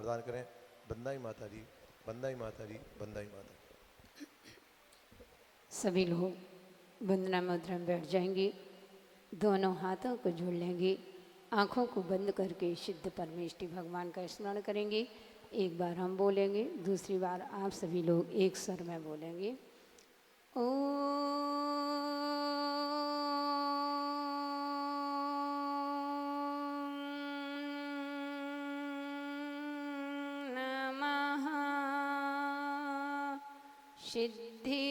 प्रदान करें। बंदाई माता दी, बंदाई माता दी, बंदाई माता दी। सभी लोग वंदना मुद्रा में बैठ जाएंगे, दोनों हाथों को जोड़ लेंगे, आँखों को बंद करके सिद्ध परमेष्टि भगवान का स्मरण करेंगे। एक बार हम बोलेंगे, दूसरी बार आप सभी लोग एक स्वर में बोलेंगे। ओ नमः सिद्धि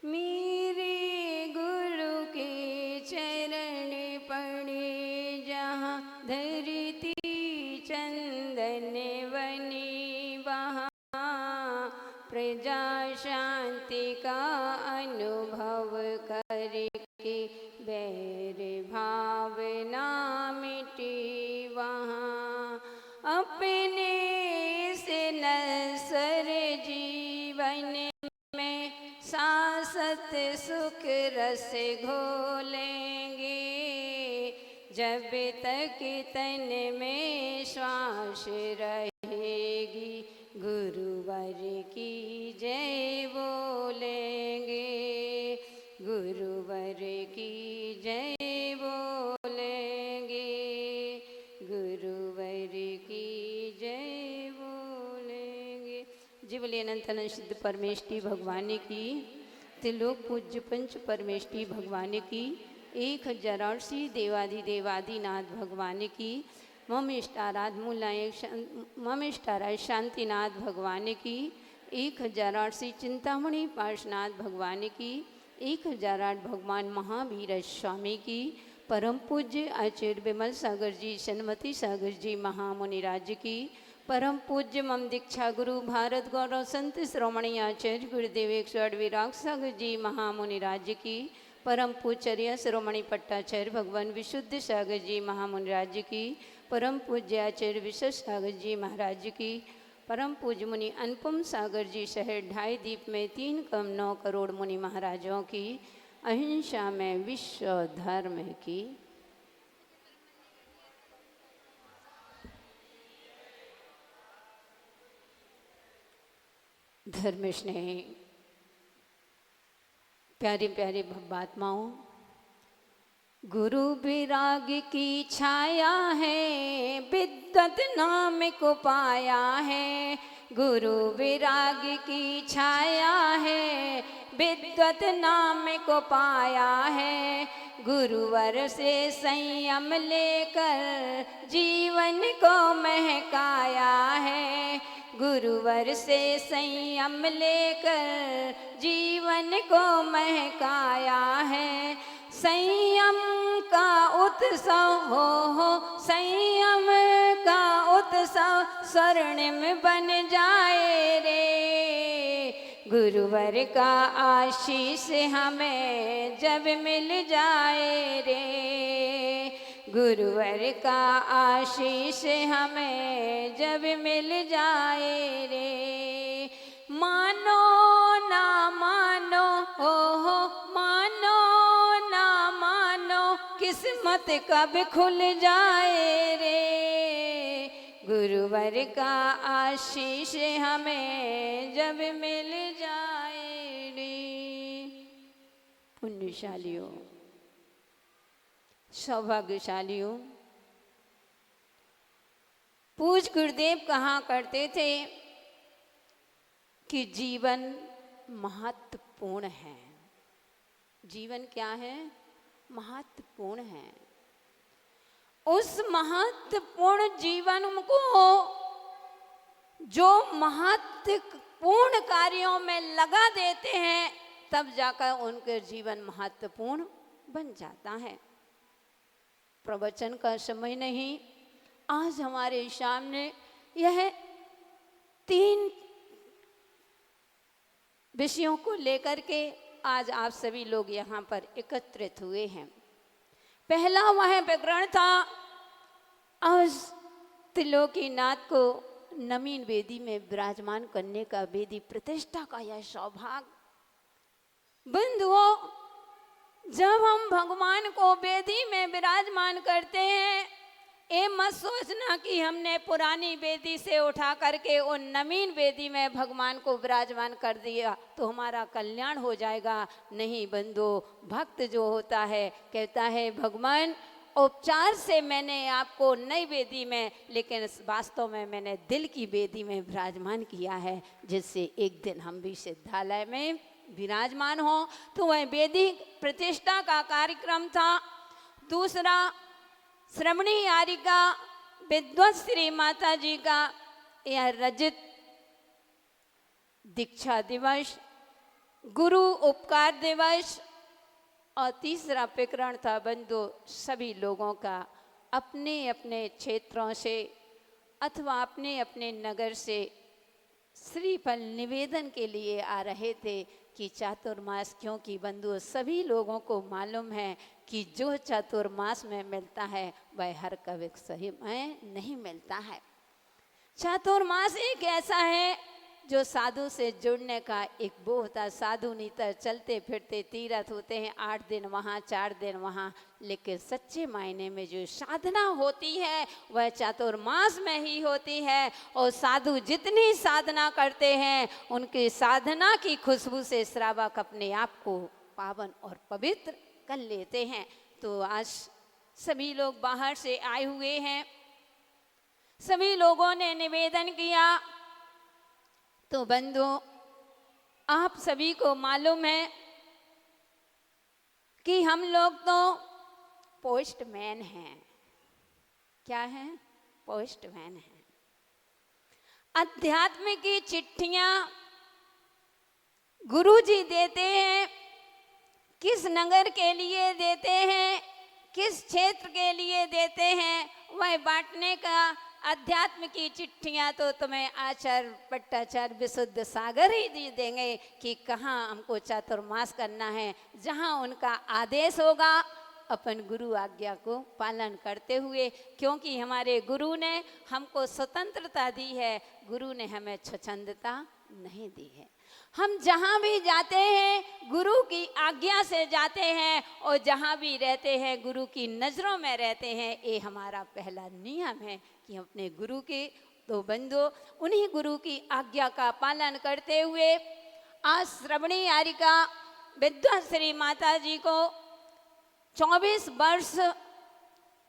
मेरे गुरु के चरण पड़े जहाँ धरती चंदन बनी, वहाँ प्रजा शांति का अनुभव करके बैर भावना मिटी। वहाँ अपने से नसर जीवन में शाश्वत सुख रस घोलेंगे, जब तक तन में श्वास रहेगी गुरुवर की जय बोलेंगे, गुरुवर की जय बोलेंगे, गुरुवर की जय बोलेंगे। जी बोलिए अनंत अनंत सिद्ध परमेष्टि भगवान की, त्रिलोक पूज्य पंच परमेष्टि भगवान की, 1008 देवाधिदेवादिनाथ भगवान की, मम इष्टाराध मम इष्टाराध शांतिनाथ भगवान की, 1008 चिंतामणि पार्श्वनाथ भगवान की, 1008 भगवान महावीर स्वामी की, परम पूज्य आचार्य विमल सागर जी सन्मति सागर जी महामुनिराज की, परम पूज्य मम दीक्षा गुरु भारत गौरव संत श्रोमणी आचार्य गुरुदेव 108 विराग सागर जी महामुनिराज की, परम पूज्य श्रोमणी पट्टाचार्य भगवान विशुद्ध सागर जी महामुनिराज की, परम पूज्य आचार्य विश्व सागर जी महाराज की, परम पूज्य मुनि अनुपम सागर जी शहर 2.5 दीप में 3 कम 9 करोड़ मुनि महाराजों की, अहिंसा में विश्व धर्म की। धर्म स्नेह प्यारे प्यारे भव्यात्माओं, गुरु विराग की छाया है, विद्वत नाम को पाया है। गुरु विराग की छाया है, विद्वत नाम को पाया है। गुरुवर से संयम लेकर जीवन को महकाया है। गुरुवर से संयम लेकर जीवन को महकाया है। संयम का उत्सव हो संयम का उत्सव स्वर्णिम बन जाए रे। गुरुवर का आशीष हमें जब मिल जाए रे। गुरुवर का आशीष हमें जब मिल जाए रे। मानो ना मानो हो मानो ना मानो किस्मत कब खुल जाए रे। गुरुवर का आशीष हमें जब मिल जाए रे। पुण्यशालियों, सौभाग्यशालियों, पूज्य गुरुदेव कहा करते थे कि जीवन महत्वपूर्ण है। जीवन क्या है? महत्वपूर्ण है। उस महत्वपूर्ण जीवन को जो महत्वपूर्ण कार्यों में लगा देते हैं, तब जाकर उनके जीवन महत्वपूर्ण बन जाता है। प्रवचन का समय नहीं, आज हमारे सामने यह 3 विषयों को लेकर के आज आप सभी लोग यहाँ पर एकत्रित हुए हैं। पहला वह प्रकरण था, आज त्रिलोकीनाथ को नवीन वेदी में विराजमान करने का, वेदी प्रतिष्ठा का यह सौभाग्य। बंधुओं, जब हम भगवान को वेदी में विराजमान करते हैं, ये मत सोचना कि हमने पुरानी वेदी से उठा करके उन नवीन वेदी में भगवान को विराजमान कर दिया तो हमारा कल्याण हो जाएगा। नहीं बंधु, भक्त जो होता है कहता है भगवान उपचार से मैंने आपको नई वेदी में, लेकिन वास्तव में मैंने दिल की वेदी में विराजमान किया है, जिससे एक दिन हम भी सिद्धालय में विराजमान हो। तो वह वेदी प्रतिष्ठा का कार्यक्रम था। दूसरा, श्रवणी आरिका विद्वत श्री माता जी का यह रजत दीक्षा दिवस, गुरु उपकार दिवस। और तीसरा प्रकरण था बंधु, सभी लोगों का अपने अपने क्षेत्रों से अथवा अपने अपने नगर से श्रीफल निवेदन के लिए आ रहे थे कि चातुर्मास, क्योंकि बंधु सभी लोगों को मालूम है कि जो चातुर्मास में मिलता है वह हर कभी सही में नहीं मिलता है। चातुर्मास एक ऐसा है जो साधु से जुड़ने का एक वो होता है। साधु नीतर चलते फिरते तीर्थ होते हैं, 8 दिन वहाँ 4 दिन वहाँ, लेकिन सच्चे मायने में जो साधना होती है वह चातुर्मास में ही होती है। और साधु जितनी साधना करते हैं उनकी साधना की खुशबू से श्रावक अपने आप को पावन और पवित्र कर लेते हैं। तो आज सभी लोग बाहर से आए हुए हैं, सभी लोगों ने निवेदन किया। तो बंधु, आप सभी को मालूम है कि हम लोग तो पोस्टमैन हैं। क्या है? पोस्टमैन हैं। अध्यात्म की चिट्ठियां गुरुजी देते हैं, किस नगर के लिए देते हैं, किस क्षेत्र के लिए देते हैं, वह बांटने का। अध्यात्म की चिट्ठियाँ तो तुम्हें आचार्य पट्टाचार्य विशुद्ध सागर ही दे देंगे कि कहाँ हमको चातुर्मास करना है। जहाँ उनका आदेश होगा अपन गुरु आज्ञा को पालन करते हुए, क्योंकि हमारे गुरु ने हमको स्वतंत्रता दी है, गुरु ने हमें स्वच्छंदता नहीं दी है। हम जहाँ भी जाते हैं गुरु की आज्ञा से जाते हैं, और जहाँ भी रहते हैं गुरु की नज़रों में रहते हैं। ये हमारा पहला नियम है कि हम अपने गुरु के, तो बंधु उन्हीं गुरु की आज्ञा का पालन करते हुए आज श्रवणी आरिका विद्वत श्री माता जी को 24 वर्ष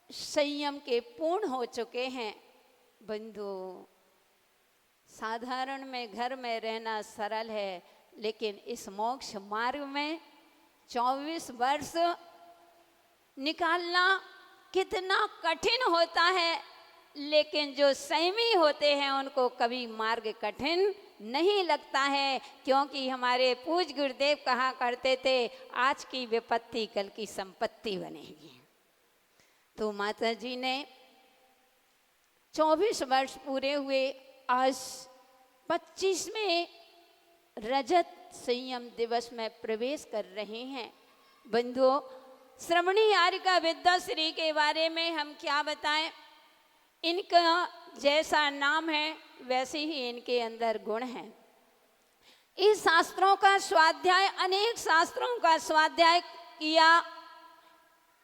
संयम के पूर्ण हो चुके हैं। बंधु, साधारण में घर में रहना सरल है, लेकिन इस मोक्ष मार्ग में 24 वर्ष निकालना कितना कठिन होता है। लेकिन जो संयमी होते हैं उनको कभी मार्ग कठिन नहीं लगता है, क्योंकि हमारे पूज्य गुरुदेव कहा करते थे, आज की विपत्ति कल की संपत्ति बनेगी। तो माता जी ने 24 वर्ष पूरे हुए, आज 25वें रजत संयम दिवस में प्रवेश कर रहे हैं। बंधुओं, श्रवणी आरिका विद्वत श्री के बारे में हम क्या बताएं। इनका जैसा नाम है वैसे ही इनके अंदर गुण हैं। इस शास्त्रों का स्वाध्याय, अनेक शास्त्रों का स्वाध्याय किया,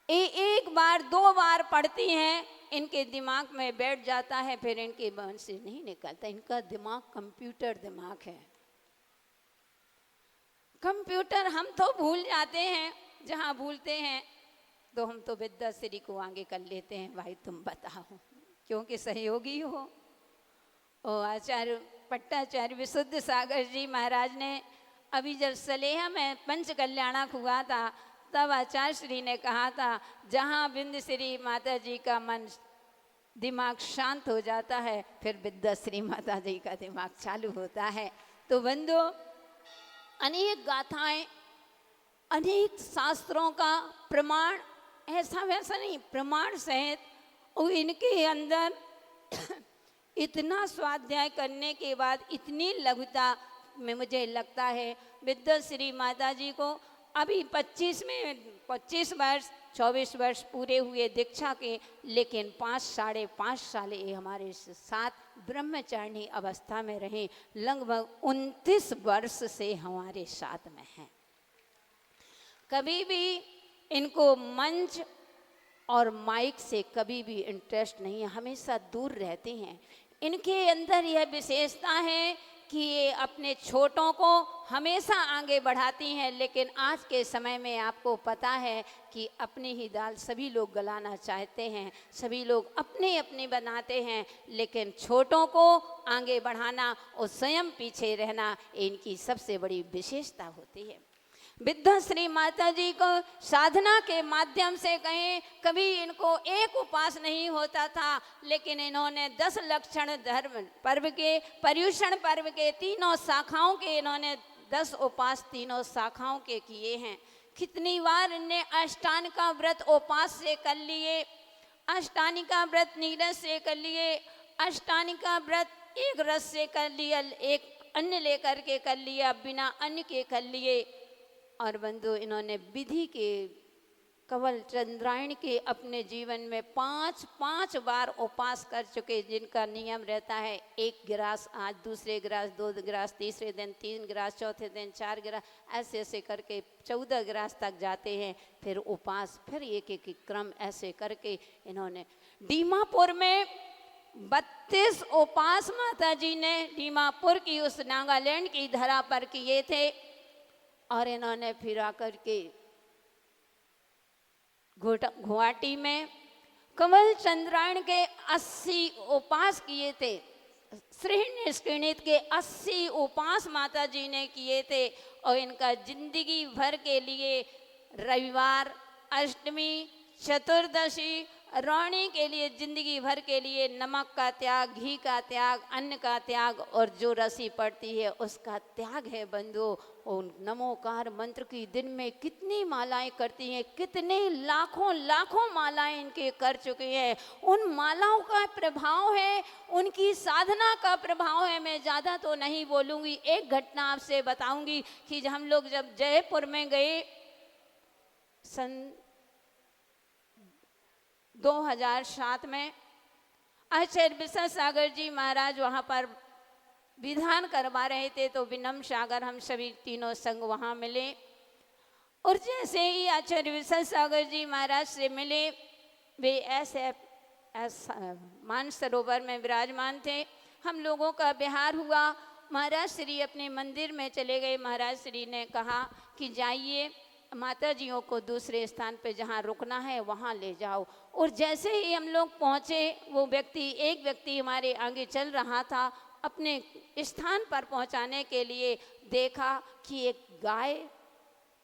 एक बार 2 बार पढ़ती हैं, इनके दिमाग में बैठ जाता है, फिर इनके मन से नहीं निकलता। इनका दिमाग कंप्यूटर दिमाग है। कंप्यूटर हम तो भूल जाते हैं, जहाँ भूलते हैं तो हम तो विद्या श्री को आगे कर लेते हैं, भाई तुम बताओ, क्योंकि सहयोगी हो। और आचार्य पट्टाचार्य विशुद्ध सागर जी महाराज ने अभी जब सलेहा में पंच कल्याणक हुआ था तब आचार्य श्री ने कहा था, जहाँ बिंद श्री माता जी का मन दिमाग शांत हो जाता है फिर विद्या श्री माता जी का दिमाग चालू होता है। तो बंधु, अनेक गाथाएं, अनेक शास्त्रों का प्रमाण, ऐसा वैसा नहीं, प्रमाण सहित, और इनके अंदर इतना स्वाध्याय करने के बाद इतनी लघुता में मुझे लगता है विद्या श्री माता जी को अभी 25 वर्ष 24 वर्ष पूरे हुए दीक्षा के, लेकिन 5-5.5 साल ये हमारे साथ ब्रह्मचारिणी अवस्था में रहे, लगभग 29 वर्ष से हमारे साथ में हैं। कभी भी इनको मंच और माइक से कभी भी इंटरेस्ट नहीं है, हमेशा दूर रहते हैं। इनके अंदर यह विशेषता है कि ये अपने छोटों को हमेशा आगे बढ़ाती हैं, लेकिन आज के समय में आपको पता है कि अपनी ही दाल सभी लोग गलाना चाहते हैं, सभी लोग अपने अपने बनाते हैं, लेकिन छोटों को आगे बढ़ाना और स्वयं पीछे रहना इनकी सबसे बड़ी विशेषता होती है। विद्या श्री माता जी को साधना के माध्यम से कहें, कभी इनको एक उपास नहीं होता था, लेकिन इन्होंने 10 लक्षण धर्म पर्व के, पर्युषण पर्व के तीनों शाखाओं के इन्होंने 10 उपास तीनों शाखाओं के किए हैं। कितनी बार इन्हें अष्टांग का व्रत उपास से कर लिए, अष्टांग का व्रत नीरस से कर लिए, अष्टांग का व्रत एक रस से कर लिया, एक अन्न लेकर के कर लिया, बिना अन्न के कर लिए। और बंधु, इन्होंने विधि के कवल चंद्रायण के अपने जीवन में 5 बार उपास कर चुके, जिनका नियम रहता है 1 गिलास आज, दूसरे गिलास 2 गिलास, तीसरे दिन 3 गिलास, चौथे दिन 4 गिलास, ऐसे ऐसे करके 14 गिलास तक जाते हैं। फिर उपास, फिर एक एक क्रम ऐसे करके इन्होंने दीमापुर में 32 उपास माता जी ने दीमापुर की उस नागालैंड की धरा पर किए थे। और इन्होंने फिर आकर के गुवाहाटी में कमल चंद्रायण के 80 उपास किए थे। श्री निष्किणित के 80 उपास माता जी ने किए थे। और इनका जिंदगी भर के लिए रविवार, अष्टमी, चतुर्दशी, रौणी के लिए जिंदगी भर के लिए नमक का त्याग, घी का त्याग, अन्न का त्याग और जो रसी पड़ती है उसका त्याग है बंधु। और नमोकार मंत्र की दिन में कितनी मालाएं करती हैं, कितने लाखों मालाएं इनके कर चुके हैं। उन मालाओं का प्रभाव है, उनकी साधना का प्रभाव है। मैं ज़्यादा तो नहीं बोलूँगी, एक घटना आपसे बताऊँगी कि हम लोग जब जयपुर में गए सन 2007 में, आचार्य विशा सागर जी महाराज वहाँ पर विधान करवा रहे थे, तो विनम्र सागर हम सभी तीनों संग वहाँ मिले। और जैसे ही आचार्य विशा सागर जी महाराज से मिले, वे ऐसे मानसरोवर में विराजमान थे। हम लोगों का बिहार हुआ, महाराज श्री अपने मंदिर में चले गए। महाराज श्री ने कहा कि जाइए माता जियों को दूसरे स्थान पे जहाँ रुकना है वहाँ ले जाओ। और जैसे ही हम लोग पहुँचे, वो एक व्यक्ति हमारे आगे चल रहा था, अपने स्थान पर पहुँचाने के लिए देखा कि एक गाय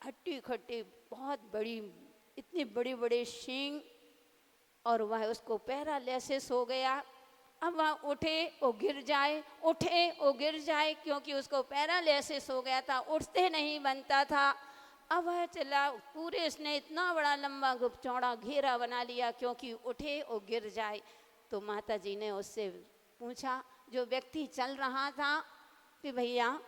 हट्टी खट्टी बहुत बड़ी, इतनी बड़ी बड़ी सींग, और वह उसको पैरालिसिस हो गया। अब वह उठे वो गिर जाए, उठे वो गिर जाए, क्योंकि उसको पैरालिसिस हो गया था, उठते नहीं बनता था। अब वह चला पूरे, इसने इतना बड़ा लंबा चौड़ा घेरा बना लिया क्योंकि उठे वो गिर जाए। तो माता जी ने उससे पूछा, जो व्यक्ति चल रहा था, कि भैया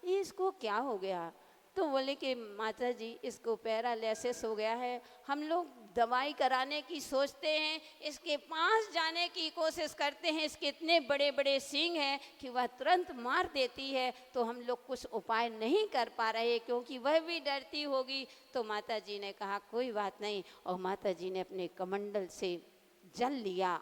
ये इसको क्या हो गया? तो बोले कि माता जी इसको पैरालिसिस हो गया है, हम लोग दवाई कराने की सोचते हैं, इसके पास जाने की कोशिश करते हैं, इसके इतने बड़े बड़े सींग हैं कि वह तुरंत मार देती है, तो हम लोग कुछ उपाय नहीं कर पा रहे क्योंकि वह भी डरती होगी। तो माता जी ने कहा कोई बात नहीं, और माता जी ने अपने कमंडल से जल लिया।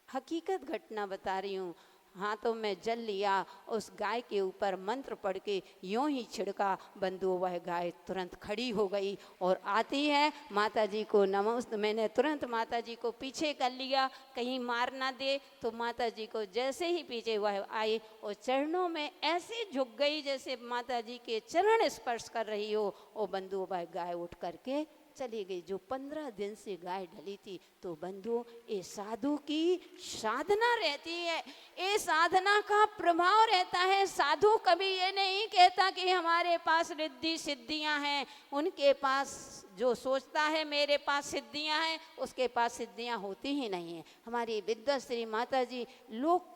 हकीकत घटना बता रही हूँ। हाथों में जल लिया, उस गाय के ऊपर मंत्र पढ़ के यूं ही छिड़का, बंधु वह गाय तुरंत खड़ी हो गई और आती है माता जी को नमस्ते। मैंने तुरंत माता जी को पीछे कर लिया, कहीं मार ना दे, तो माता जी को जैसे ही पीछे वह आई और चरणों में ऐसे झुक गई जैसे माता जी के चरण स्पर्श कर रही हो। और बंधु वह गाय उठ करके चली गई। जो 15 दिन से गाय ढली थी। तो बंधुओं, ये साधु की साधना रहती है, ये साधना का प्रभाव रहता है। साधु कभी ये नहीं कहता कि हमारे पास रिद्धि सिद्धियां हैं। उनके पास जो सोचता है मेरे पास सिद्धियां हैं, उसके पास सिद्धियां होती ही नहीं है। हमारी विद्याश्री माता जी लोक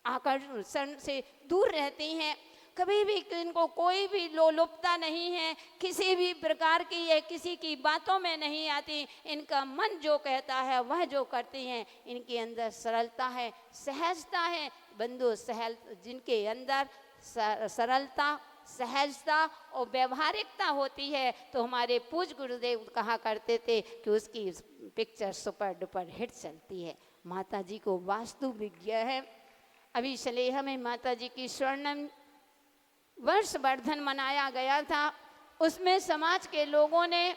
आकर्षण से दूर रहती हैं, कभी भी इनको कोई भी लोलुपता नहीं है, किसी भी प्रकार की ये किसी की बातों में नहीं आती। इनका मन जो कहता है वह जो करती हैं। इनके अंदर सरलता है, सहजता है। बंधु, जिनके अंदर सरलता, सहजता और व्यवहारिकता होती है, तो हमारे पूज्य गुरुदेव कहा करते थे कि उसकी पिक्चर सुपर डुपर हिट चलती है। माता जी को वास्तु विज्ञ है। अभी सलेहा में माता जी की स्वर्णिम वर्षवर्धन मनाया गया था। उसमें समाज के लोगों ने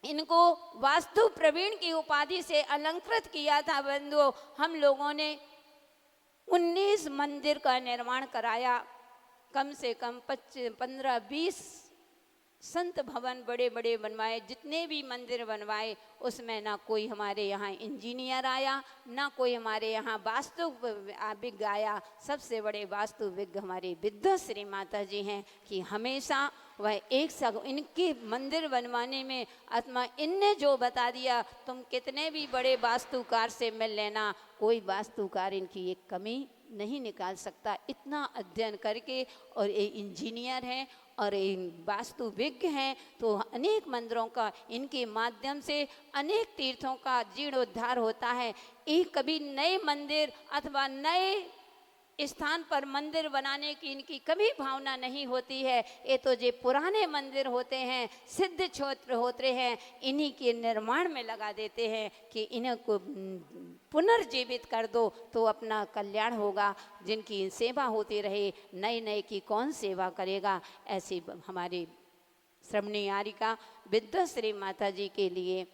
इनको वास्तु प्रवीण की उपाधि से अलंकृत किया था। बंधुओं, हम लोगों ने 19 मंदिर का निर्माण कराया। कम से कम 15-20 संत भवन बड़े बड़े बनवाए। जितने भी मंदिर बनवाए उसमें ना कोई हमारे यहाँ इंजीनियर आया, ना कोई हमारे यहाँ वास्तुविज्ञ आया। सबसे बड़े वास्तुविज्ञ हमारे विद्याश्री माता जी हैं कि हमेशा वह एक सग इनके मंदिर बनवाने में आत्मा इनने जो बता दिया, तुम कितने भी बड़े वास्तुकार से मिल लेना, कोई वास्तुकार इनकी एक कमी नहीं निकाल सकता। इतना अध्ययन करके, और ये इंजीनियर हैं और ये वास्तुविज्ञ हैं, तो अनेक मंदिरों का इनके माध्यम से अनेक तीर्थों का जीर्णोद्धार होता है। एक कभी नए मंदिर अथवा नए स्थान पर मंदिर बनाने की इनकी कभी भावना नहीं होती है। ये तो जो पुराने मंदिर होते हैं, सिद्ध क्षेत्र होते हैं, इन्हीं के निर्माण में लगा देते हैं कि इन्हें को पुनर्जीवित कर दो तो अपना कल्याण होगा। जिनकी सेवा होती रहे, नए नए की कौन सेवा करेगा। ऐसी हमारी श्रमणी आरिका विद्याश्री माता जी के लिए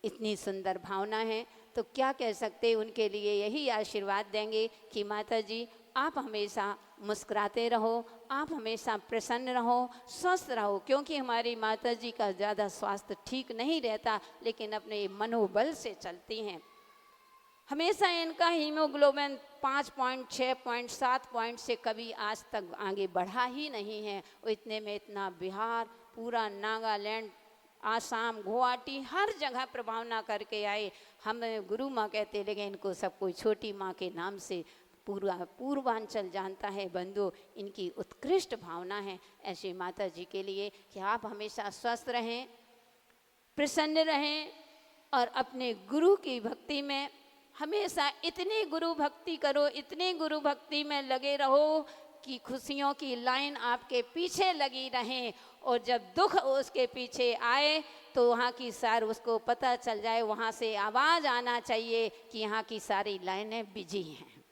इतनी सुंदर भावना है, तो क्या कह सकते। उनके लिए यही आशीर्वाद देंगे कि माता जी आप हमेशा मुस्कुराते रहो, आप हमेशा प्रसन्न रहो, स्वस्थ रहो। क्योंकि हमारी माता जी का ज़्यादा स्वास्थ्य ठीक नहीं रहता, लेकिन अपने मनोबल से चलती हैं। हमेशा इनका हीमोग्लोबिन 5.6.7 पॉइंट से कभी आज तक आगे बढ़ा ही नहीं है। वो इतने में इतना बिहार, पूरा नागालैंड, आसाम, गुवाहाटी हर जगह प्रभावना करके आए। हम गुरु माँ कहते, लेकिन इनको सब कोई छोटी माँ के नाम से पूरा पूर्वांचल जानता है। बंधु, इनकी उत्कृष्ट भावना है ऐसी माता जी के लिए कि आप हमेशा स्वस्थ रहें, प्रसन्न रहें और अपने गुरु की भक्ति में हमेशा इतनी गुरु भक्ति करो, इतनी गुरु भक्ति में लगे रहो कि खुशियों की लाइन आपके पीछे लगी रहें। और जब दुख उसके पीछे आए तो वहाँ की सार उसको पता चल जाए, वहाँ से आवाज़ आना चाहिए कि यहाँ की सारी लाइनें बिजी हैं।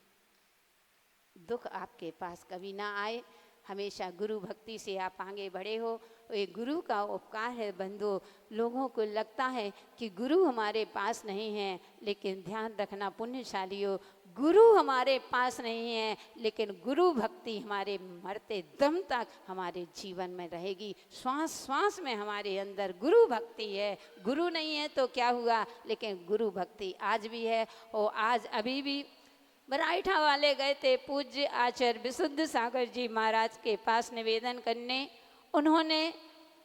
दुख आपके पास कभी ना आए, हमेशा गुरु भक्ति से आप आगे बढ़े हो। ये गुरु का उपकार है। बंधु, लोगों को लगता है कि गुरु हमारे पास नहीं है, लेकिन ध्यान रखना पुण्यशालियों, गुरु हमारे पास नहीं है, लेकिन गुरु भक्ति हमारे मरते दम तक हमारे जीवन में रहेगी। श्वास श्वास में हमारे अंदर गुरु भक्ति है। गुरु नहीं है तो क्या हुआ, लेकिन गुरु भक्ति आज भी है। और आज अभी भी बराइठा वाले गए थे पूज्य आचार्य विशुद्ध सागर जी महाराज के पास निवेदन करने। उन्होंने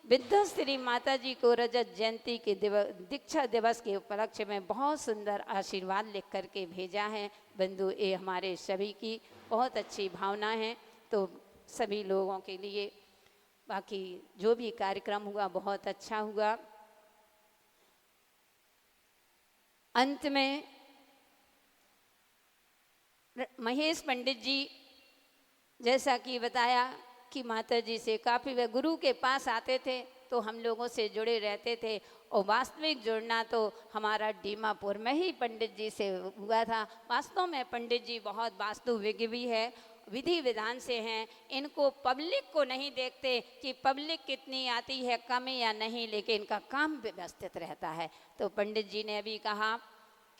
विद्याश्री माता जी को रजत जयंती के दीक्षा दिवस के उपलक्ष्य में बहुत सुंदर आशीर्वाद लिख करके भेजा है। बंधु, ये हमारे सभी की बहुत अच्छी भावना है। तो सभी लोगों के लिए बाकी जो भी कार्यक्रम हुआ बहुत अच्छा हुआ। अंत में महेश पंडित जी जैसा कि बताया कि माता जी से काफ़ी वे गुरु के पास आते थे तो हम लोगों से जुड़े रहते थे, और वास्तविक जुड़ना तो हमारा दीमापुर में ही पंडित जी से हुआ था। वास्तव में पंडित जी बहुत वास्तुविज्ञ भी है, विधि विधान से हैं। इनको पब्लिक को नहीं देखते कि पब्लिक कितनी आती है, कम या नहीं, लेकिन इनका काम व्यवस्थित रहता है। तो पंडित जी ने अभी कहा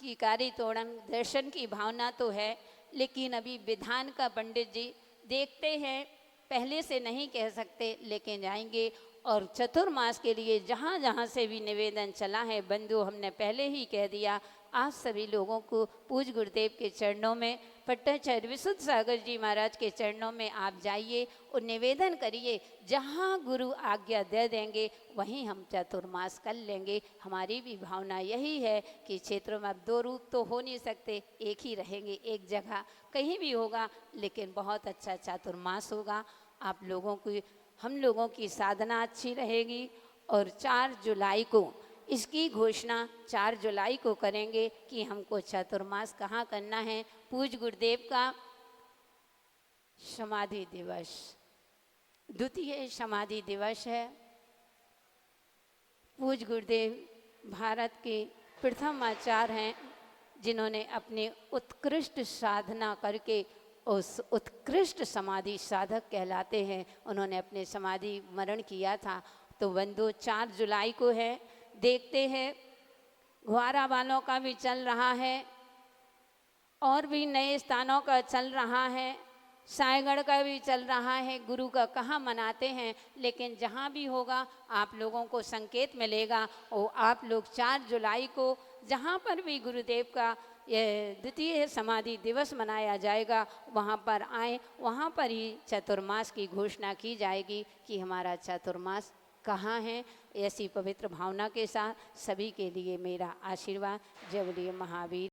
कि कारी तोड़न दर्शन की भावना तो है, लेकिन अभी विधान का पंडित जी देखते हैं, पहले से नहीं कह सकते, लेकिन जाएंगे। और चतुर्मास के लिए जहाँ जहाँ से भी निवेदन चला है बंधु, हमने पहले ही कह दिया, आप सभी लोगों को पूज गुरुदेव के चरणों में, पट्टाचार्य विशुद्ध सागर जी महाराज के चरणों में आप जाइए और निवेदन करिए। जहाँ गुरु आज्ञा दे देंगे वहीं हम चतुर्मास कर लेंगे। हमारी भी भावना यही है कि क्षेत्रों में अब 2 रूप तो हो नहीं सकते, एक ही रहेंगे, एक जगह कहीं भी होगा, लेकिन बहुत अच्छा चातुर्मास होगा। आप लोगों की, हम लोगों की साधना अच्छी रहेगी। और 4 जुलाई को इसकी घोषणा 4 जुलाई को करेंगे कि हमको चतुर्मास कहाँ करना है। पूज गुरुदेव का समाधि दिवस, द्वितीय समाधि दिवस है। पूज गुरुदेव भारत के प्रथम आचार्य हैं, जिन्होंने अपने उत्कृष्ट साधना करके उस उत्कृष्ट समाधि साधक कहलाते हैं। उन्होंने अपने समाधि मरण किया था। तो बंधु 4 जुलाई को है, देखते हैं। ग्वारा वालों का भी चल रहा है, और भी नए स्थानों का चल रहा है, सायगढ़ का भी चल रहा है। गुरु का कहाँ मनाते हैं, लेकिन जहाँ भी होगा आप लोगों को संकेत मिलेगा। और आप लोग 4 जुलाई को जहाँ पर भी गुरुदेव का ये द्वितीय समाधि दिवस मनाया जाएगा वहाँ पर आए, वहाँ पर ही चतुर्मास की घोषणा की जाएगी कि हमारा चतुर्मास कहाँ है। ऐसी पवित्र भावना के साथ सभी के लिए मेरा आशीर्वाद। जय बोलिए महावीर।